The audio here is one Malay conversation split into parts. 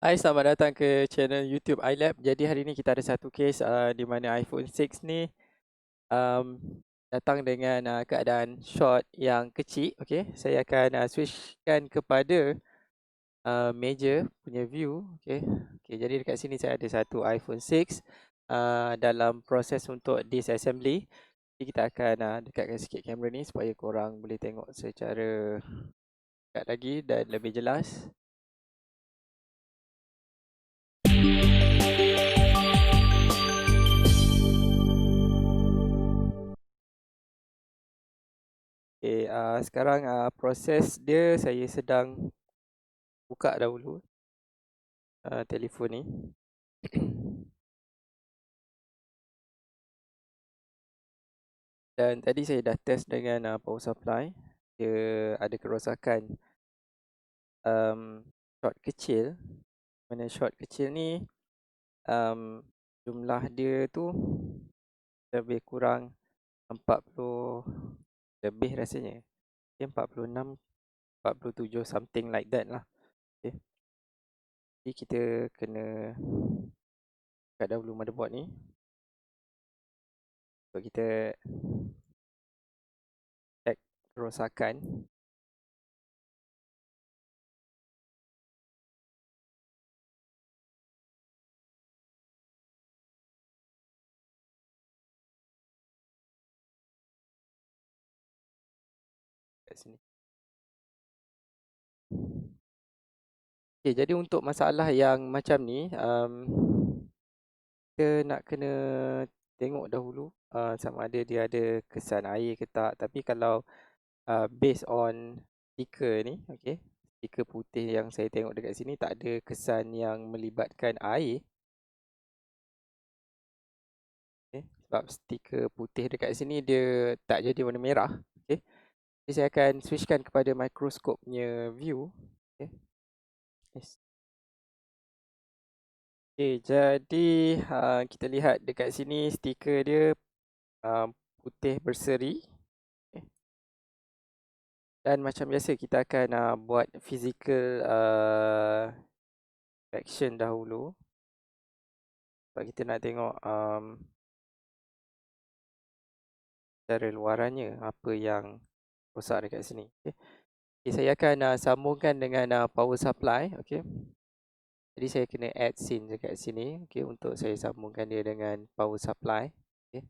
Hai, selamat datang ke channel YouTube iLab. Jadi hari ni kita ada satu case di mana iPhone 6 ni um, datang dengan keadaan short yang kecil. Okay, saya akan switchkan kepada meja punya view. Okay, jadi dekat sini saya ada satu iPhone 6 dalam proses untuk disassembly. Jadi kita akan dekatkan sikit kamera ni supaya korang boleh tengok secara dekat lagi dan lebih jelas. Okay, sekarang proses dia saya sedang buka dahulu telefon ni. Dan tadi saya dah test dengan power supply. Dia ada kerosakan short kecil. Mana short kecil ni jumlah dia tu lebih kurang 40 lebih rasanya. Okay, 46, 47 something like that lah. Okay. Jadi kita kena buka dahulu motherboard ni. So kita check kerosakan. Kat sini. Okay, jadi untuk masalah yang macam ni, kita nak kena tengok dahulu sama ada dia ada kesan air ke tak. Tapi kalau based on stiker ni, okay, stiker putih yang saya tengok dekat sini tak ada kesan yang melibatkan air. Okay, sebab stiker putih dekat sini dia tak jadi warna merah. Okay. Jadi saya akan switchkan kepada microscope punya view. Okay. Yes. Okay, jadi kita lihat dekat sini stiker dia putih berseri. Okay. Dan macam biasa kita akan buat physical inspection dahulu. Sebab kita nak tengok secara luarannya apa yang rosak dekat sini. Okay. Okay, saya akan sambungkan dengan power supply. Okay. Jadi saya kena add scene dekat sini, okay, untuk saya sambungkan dia dengan power supply. Okay.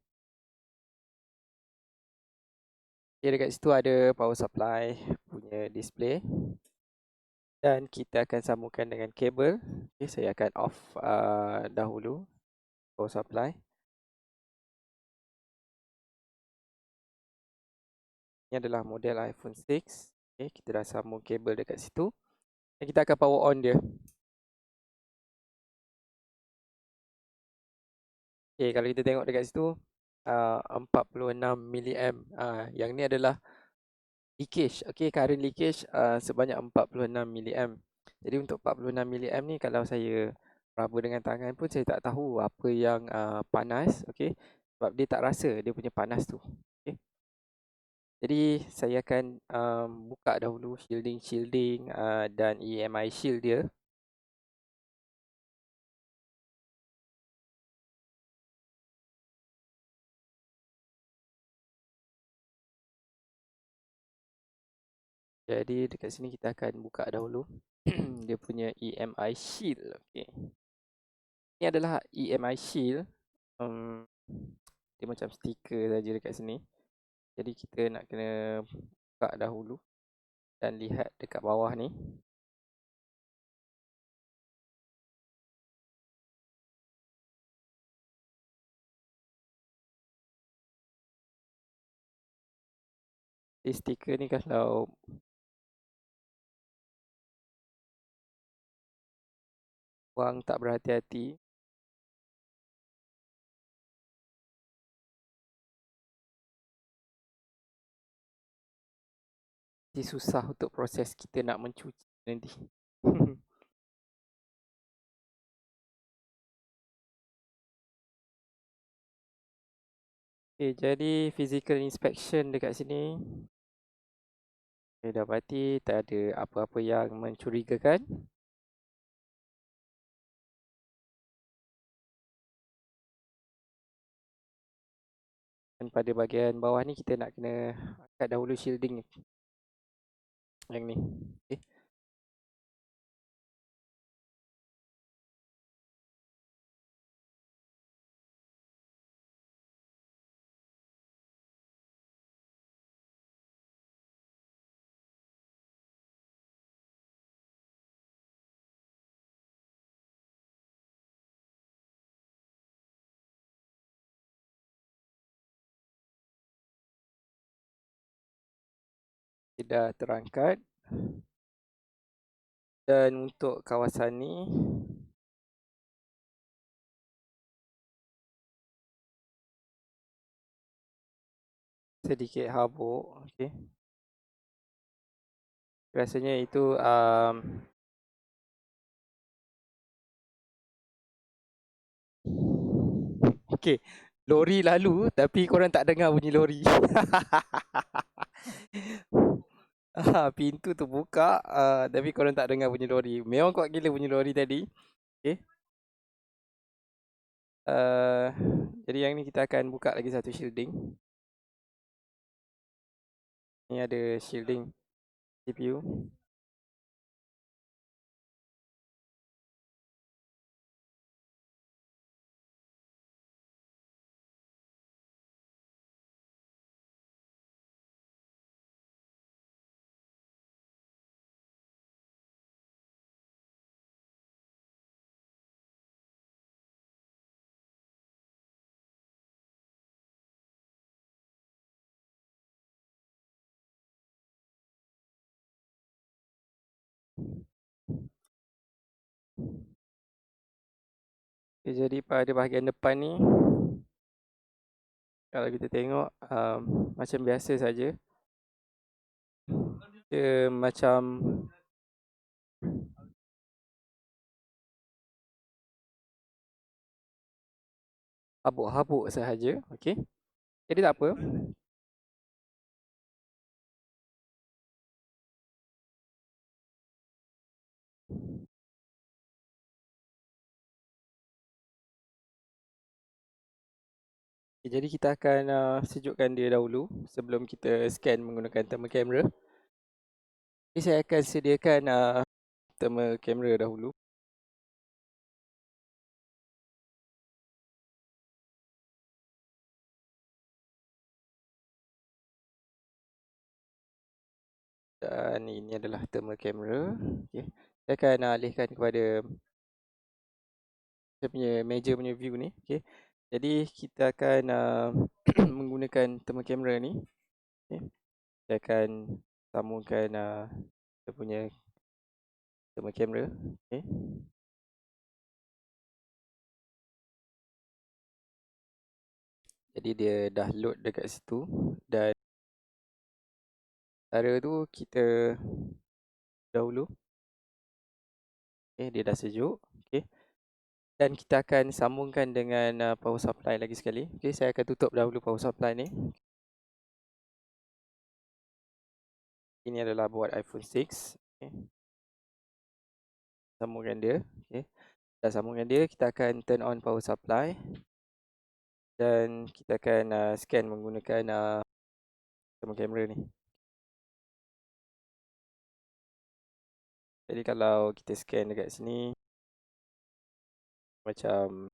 Okay, dekat situ ada power supply punya display. Dan kita akan sambungkan dengan kabel. Okay, saya akan off dahulu power supply. Ini adalah model iPhone 6. Okay, kita dah sambung kabel dekat situ. Dan kita akan power on dia. Okay, kalau kita tengok dekat situ 46 mA. Yang ni adalah leakage. Okay, current leakage sebanyak 46 mA. Jadi untuk 46 mA ni kalau saya raba dengan tangan pun saya tak tahu apa yang panas. Okay, sebab dia tak rasa dia punya panas tu. Okay. Jadi saya akan buka dahulu shielding dan EMI shield dia. Jadi dekat sini kita akan buka dahulu dia punya EMI shield. Okay. Ini adalah EMI shield. Dia macam stiker saja dekat sini. Jadi kita nak kena buka dahulu dan lihat dekat bawah ni. Stiker ni kalau korang tak berhati-hati, dia susah untuk proses kita nak mencuci nanti. Okay, jadi physical inspection dekat sini saya dapati tak ada apa-apa yang mencurigakan. pada bahagian bawah ni kita nak kena angkat dahulu shielding yang ni. Okay. Dah terangkat. Dan untuk kawasan ni sedikit habuk. Okay. Rasanya itu okay. Lori lalu tapi korang tak dengar bunyi lori. Pintu tu buka tapi korang tak dengar bunyi lori. Memang kuat gila bunyi lori tadi. Okay. Jadi yang ni kita akan buka lagi satu shielding. Ni ada shielding CPU. Okay, jadi pada bahagian depan ni kalau kita tengok macam biasa saja. Dia macam habuk-habuk sahaja. Okay. Jadi tak apa. Okay, jadi kita akan sejukkan dia dahulu sebelum kita scan menggunakan thermal camera. Okay, saya akan sediakan thermal camera dahulu. Dan ini adalah thermal camera. Okay. Saya akan alihkan kepada saya punya meja punya view ni. Okay. Jadi kita akan menggunakan thermal camera ni. Okay. Saya akan sambungkan kita punya thermal camera. Okay. Jadi dia dah load dekat situ dan cara tu kita dahulu. Okay, dia dah sejuk. Okay. Dan kita akan sambungkan dengan power supply lagi sekali. Okay, saya akan tutup dahulu power supply ni. Ini adalah buat iPhone 6. Okay. Sambungkan dia. Okay. Dah sambungkan dia, kita akan turn on power supply. Dan kita akan scan menggunakan thermal camera ni. Jadi kalau kita scan dekat sini macam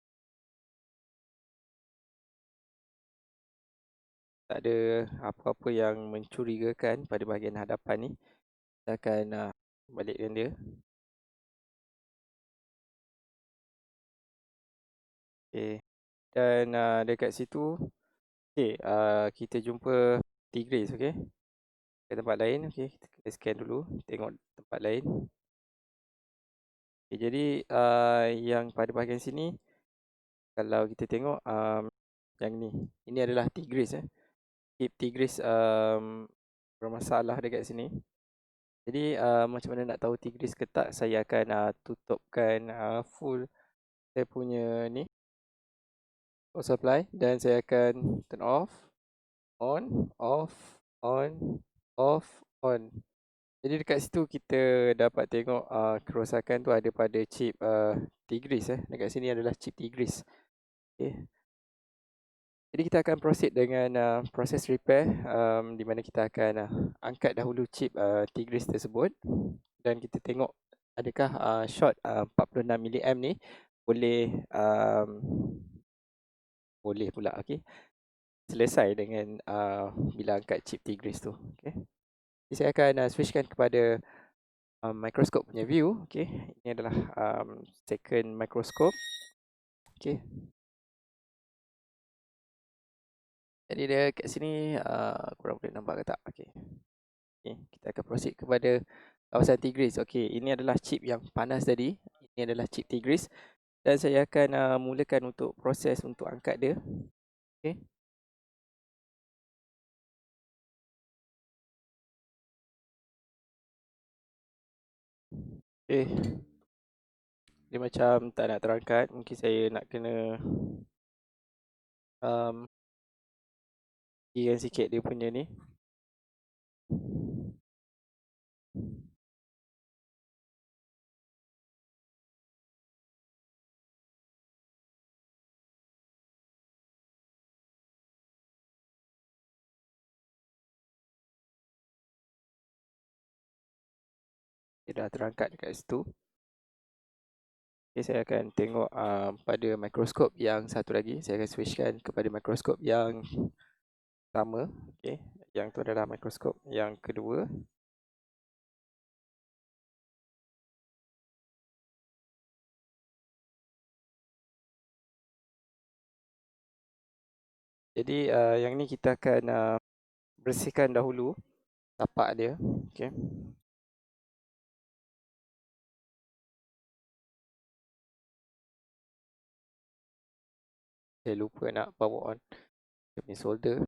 tak ada apa-apa yang mencurigakan pada bahagian hadapan ni, kita akan balikkan dia. Okay. Dan dekat situ okay, kita jumpa Tigris. Okay. Ke tempat lain. Okay. Kita scan dulu, tengok tempat lain. Okay, jadi yang pada bahagian sini kalau kita tengok yang ni, ini adalah Tigris. Chip Tigris bermasalah dekat sini. Jadi macam mana nak tahu Tigris ke tak, saya akan tutupkan full saya punya ni power supply dan saya akan turn off, on, off, on, off, on. Jadi dekat situ kita dapat tengok kerosakan tu ada pada chip Tigris. Dekat sini adalah chip Tigris. Okay. Jadi kita akan proceed dengan proses repair, di mana kita akan angkat dahulu chip Tigris tersebut dan kita tengok adakah short 46 mA ni boleh boleh pula, okey, selesai dengan bila angkat chip Tigris tu. Okay. Jadi saya akan switchkan kepada microscope punya view. Okay. Ini adalah second microscope. Okay. Jadi dia kat sini korang boleh nampak ke tak? Okay. Okay. Kita akan proceed kepada kawasan Tigris. Okay. Ini adalah chip yang panas tadi. Ini adalah chip Tigris. Dan saya akan mulakan untuk proses untuk angkat dia. Okay. Okay. Dia macam tak nak terangkat. Mungkin saya nak kena tinggikan sikit dia punya ni. Dia dah terangkat dekat situ. Okay, saya akan tengok pada mikroskop yang satu lagi. Saya akan switchkan kepada mikroskop yang sama. Okay. Yang tu adalah mikroskop yang kedua. Jadi yang ni kita akan bersihkan dahulu tapak dia. Okay. Saya lupa nak power on dia punya solder.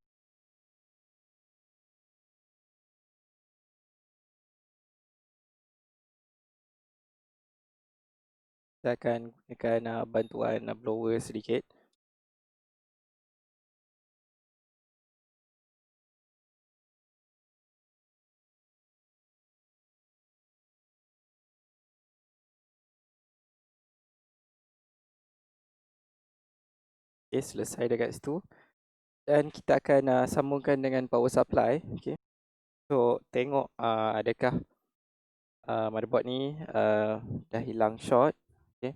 Saya akan gunakan bantuan blower sedikit. Okay, selesai dekat situ. Dan kita akan sambungkan dengan power supply. Okay. So tengok adakah motherboard ni dah hilang short. Okay.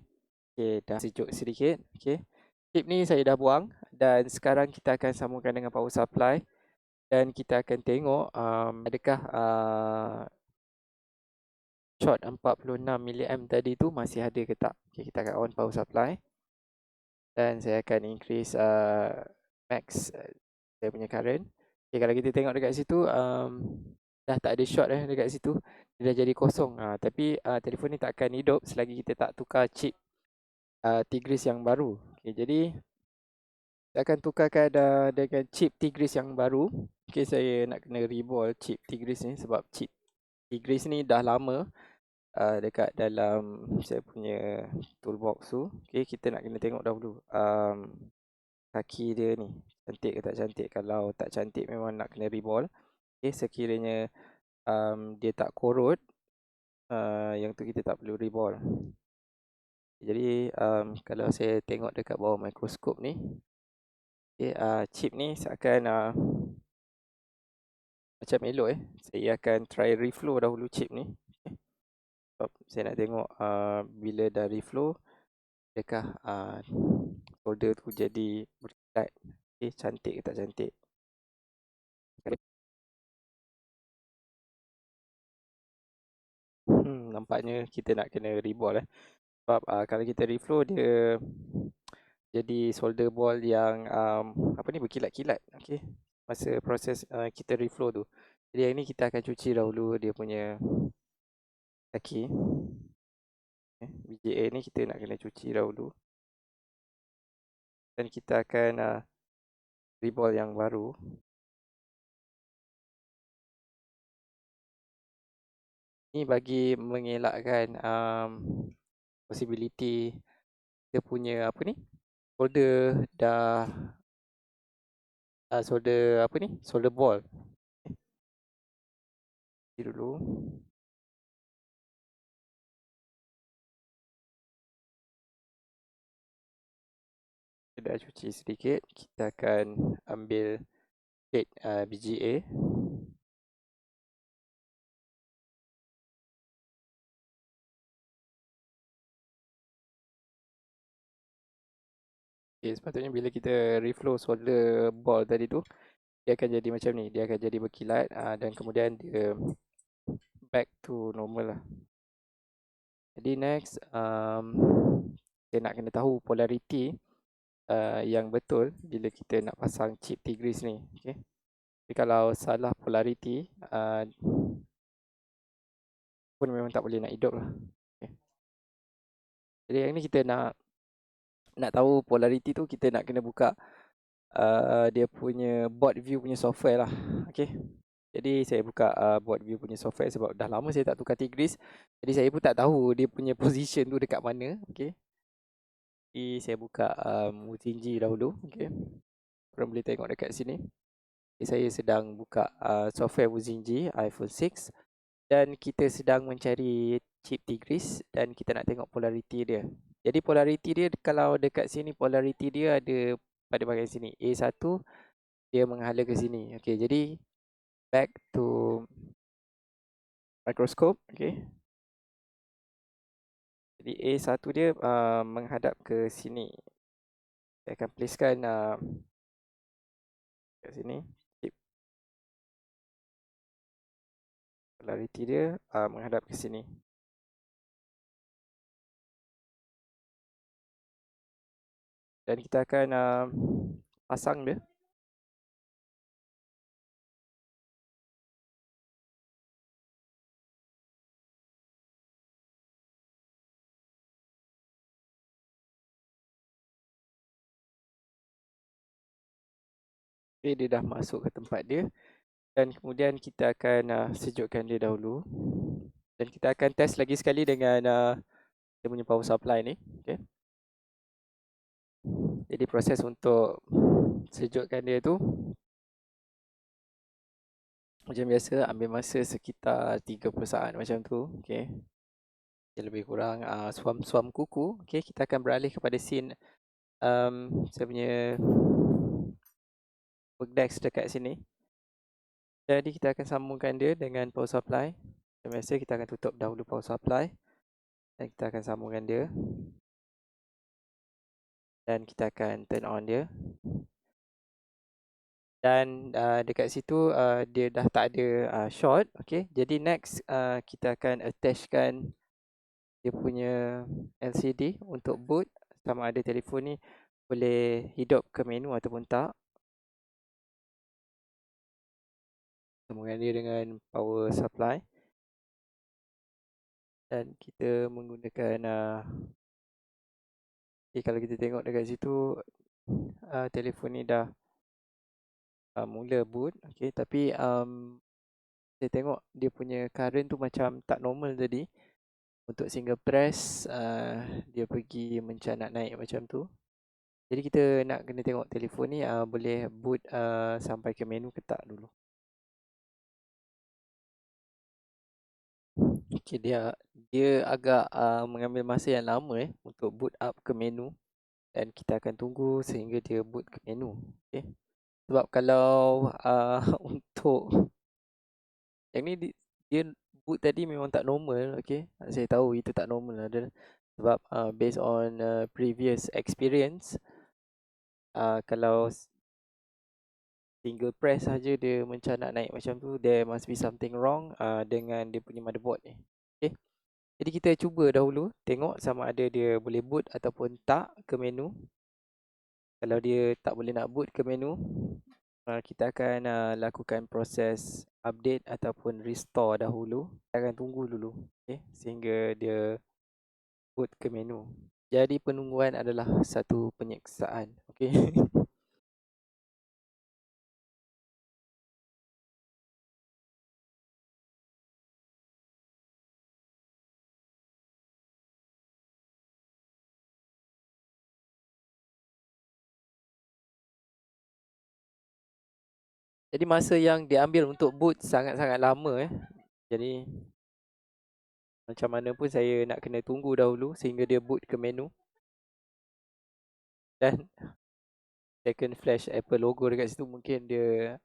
Okay, dah sejuk sedikit. Okay. Chip ni saya dah buang dan sekarang kita akan sambungkan dengan power supply dan kita akan tengok adakah short 46 mA tadi tu masih ada ke tak. Okay, kita akan on power supply dan saya akan increase max saya punya current. Okay, kalau kita tengok dekat situ dah tak ada short dekat situ. Dia dah jadi kosong. Tapi telefon ni tak akan hidup selagi kita tak tukar chip Tigris yang baru. Okay, jadi saya akan tukarkan dengan chip Tigris yang baru. Okay, saya nak kena reball chip Tigris ni sebab chip Tigris ni dah lama dekat dalam saya punya toolbox tu. Okay, kita nak kena tengok dahulu kaki dia ni cantik ke tak cantik. Kalau tak cantik memang nak kena reball. Okay, sekiranya dia tak korot, yang tu kita tak perlu reball. Jadi kalau saya tengok dekat bawah mikroskop ni, okay, chip ni seakan macam elok Saya akan try reflow dahulu chip ni. Okay. Sebab saya nak tengok bila dah reflow, adakah solder tu jadi berkilat. Okay, cantik ke tak cantik. Nampaknya kita nak kena reball Sebab kalau kita reflow dia jadi solder ball yang apa ni berkilat-kilat. Okay. Masa proses kita reflow tu. Jadi yang ni kita akan cuci dahulu dia punya kaki. BJA ni kita nak kena cuci dahulu. Dan kita akan reball yang baru. Ni bagi mengelakkan possibility dia punya apa ni solder dah solder apa ni solder ball. Okay. Dulu dah cuci sedikit, kita akan ambil plate BGA. Okay, sepatutnya bila kita reflow solder ball tadi tu, dia akan jadi macam ni, dia akan jadi berkilat dan kemudian dia back to normal lah. Jadi next, kita nak kena tahu polarity yang betul bila kita nak pasang chip Tigris ni. Okay. Jadi kalau salah polarity pun memang tak boleh nak hidup lah. Okay. Jadi yang ni kita nak tahu polarity tu, kita nak kena buka dia punya board view punya software lah. Okay. Jadi saya buka board view punya software sebab dah lama saya tak tukar Tigris. Jadi saya pun tak tahu dia punya position tu dekat mana. Okay. Jadi saya buka Muzinji dahulu. Okay. Korang boleh tengok dekat sini. Jadi saya sedang buka software Muzinji iPhone 6. Dan kita sedang mencari chip Tigris dan kita nak tengok polarity dia. Jadi polarity dia, kalau dekat sini polarity dia ada pada bahagian sini. A1 dia menghala ke sini. Okay, jadi back to microscope. Okay. Jadi A1 dia menghadap ke sini. Saya akan placekan kat sini. Chip polarity dia menghadap ke sini. Dan kita akan pasang dia. Okay, dia dah masuk ke tempat dia. Dan kemudian kita akan sejukkan dia dahulu. Dan kita akan test lagi sekali dengan dia punya power supply ni. Okay. Jadi proses untuk sejukkan dia tu macam biasa, ambil masa sekitar 30 saat macam tu. Okay. Lebih kurang suam-suam kuku. Okay, kita akan beralih kepada scene saya punya workdesk dekat sini. Jadi kita akan sambungkan dia dengan power supply. Macam biasa kita akan tutup dahulu power supply. Dan kita akan sambungkan dia. Dan kita akan turn on dia. Dan dekat situ dia dah tak ada short. Okay. Jadi next kita akan attachkan dia punya LCD untuk boot. Sama ada telefon ni boleh hidup ke menu ataupun tak. Sambungkan dia dengan power supply. Dan kita menggunakan okay, kalau kita tengok dekat situ telefon ni dah mula boot. Okay, tapi saya tengok dia punya current tu macam tak normal tadi. Untuk single press dia pergi mencanak naik macam tu. Jadi kita nak kena tengok telefon ni boleh boot sampai ke menu ke tak dulu. Okay, dia agak mengambil masa yang lama untuk boot up ke menu. Dan kita akan tunggu sehingga dia boot ke menu. Okay. Sebab kalau untuk yang ni dia boot tadi memang tak normal. Okay. Saya tahu itu tak normal lah. Sebab based on previous experience, kalau single press saja dia mencanak naik macam tu, there must be something wrong dengan dia punya motherboard ni. Okay. Jadi kita cuba dahulu tengok sama ada dia boleh boot ataupun tak ke menu. Kalau dia tak boleh nak boot ke menu, kita akan lakukan proses update ataupun restore dahulu. Kita akan tunggu dulu sehingga dia boot ke menu. Jadi penungguan adalah satu penyiksaan. Okay. Jadi masa yang diambil untuk boot sangat-sangat lama. Jadi macam mana pun saya nak kena tunggu dahulu sehingga dia boot ke menu. Dan second flash Apple logo dekat situ, mungkin dia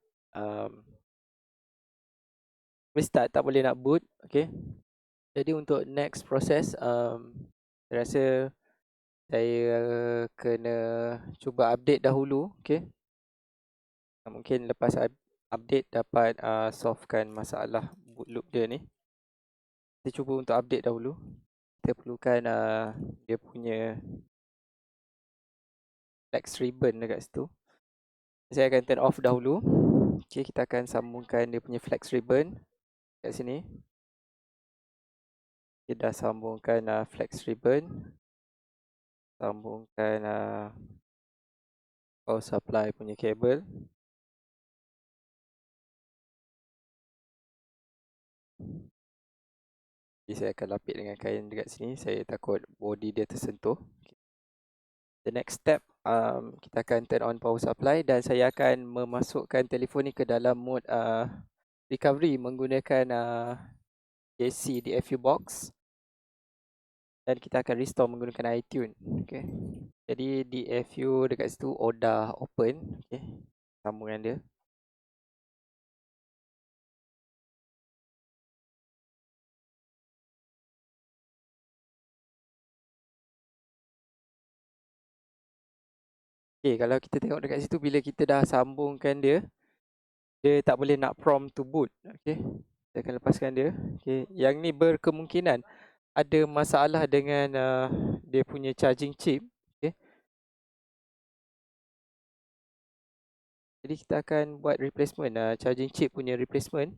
restart, tak boleh nak boot. Okay, jadi untuk next process, saya rasa saya kena cuba update dahulu. Okay, mungkin lepas update dapat solvekan masalah boot loop dia ni. Kita cuba untuk update dahulu. Kita perlukan dia punya flex ribbon dekat situ. Saya akan turn off dahulu. Okay, kita akan sambungkan dia punya flex ribbon kat sini. Kita dah sambungkan flex ribbon. Sambungkan power supply punya kabel. Jadi saya akan lapik dengan kain dekat sini. Saya takut body dia tersentuh. The next step, kita akan turn on power supply dan saya akan memasukkan telefon ni ke dalam mode recovery menggunakan JC DFU box. Dan kita akan restore menggunakan iTunes. Okay. Jadi DFU dekat situ dah open. Okay, sambungan dia. Okay, kalau kita tengok dekat situ, bila kita dah sambungkan dia, dia tak boleh nak prompt to boot. Okay, saya akan lepaskan dia. Okay, yang ni berkemungkinan ada masalah dengan dia punya charging chip. Okay, jadi kita akan buat replacement, charging chip punya replacement.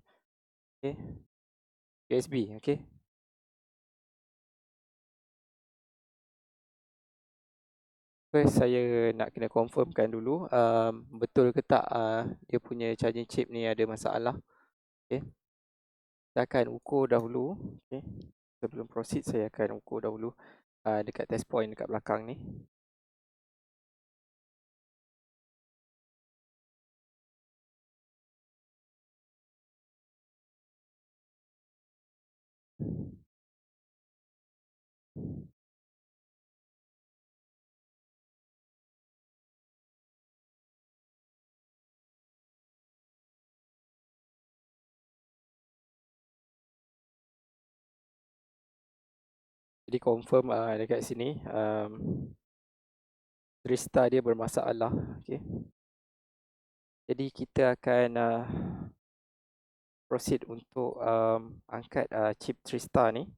Okay, USB. Okay, first saya nak kena confirmkan dulu betul ke tak dia punya charging chip ni ada masalah. Okay, kita akan ukur dahulu. Okay, sebelum proceed saya akan ukur dahulu dekat test point dekat belakang ni. Jadi confirm dekat sini Trista dia bermasalah. Okay, jadi kita akan proceed untuk angkat chip Trista ni.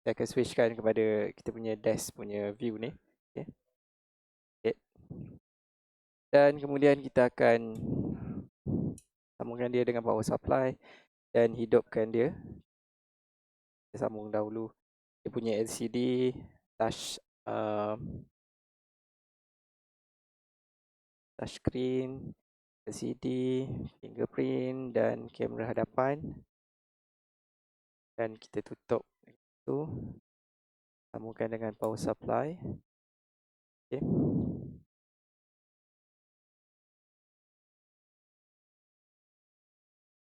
Saya akan switchkan kepada kita punya desk punya view ni. Okay. Okay. Dan kemudian kita akan sambungkan dia dengan power supply dan hidupkan dia. Kita sambung dahulu dia punya LCD, touch screen, LCD, fingerprint dan kamera hadapan. Dan kita tutup itu. Sambungkan dengan power supply. Okay.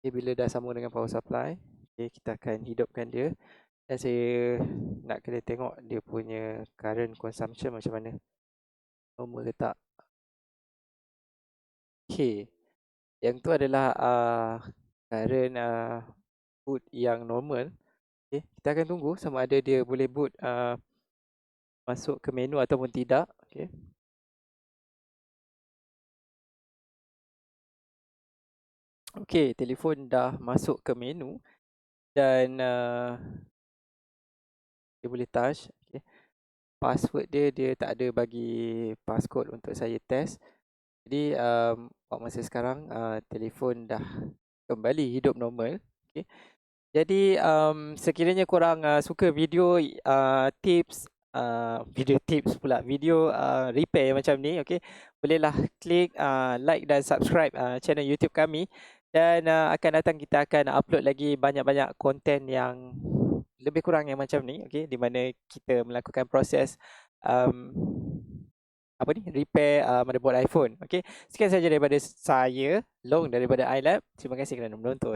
Okay, bila dah sambung dengan power supply, okay, kita akan hidupkan dia. Dan saya nak kena tengok dia punya current consumption macam mana. Normal ke tak. Okay. Yang tu adalah current boot yang normal. Okay. Kita akan tunggu sama ada dia boleh boot masuk ke menu ataupun tidak. Okay. Okay, telefon dah masuk ke menu dan dia boleh touch. Okay. Password dia tak ada bagi passcode untuk saya test. Jadi buat masa sekarang telefon dah kembali hidup normal. Okay. Jadi sekiranya korang suka video tips video tips pula, video repair macam ni, okay, bolehlah klik like dan subscribe channel YouTube kami, dan akan datang kita akan upload lagi banyak-banyak konten yang lebih kurang yang macam ni, okay, di mana kita melakukan proses apa ni, repair motherboard iPhone. Okay, sekian saja daripada saya, Long daripada iLab. Terima kasih kerana menonton.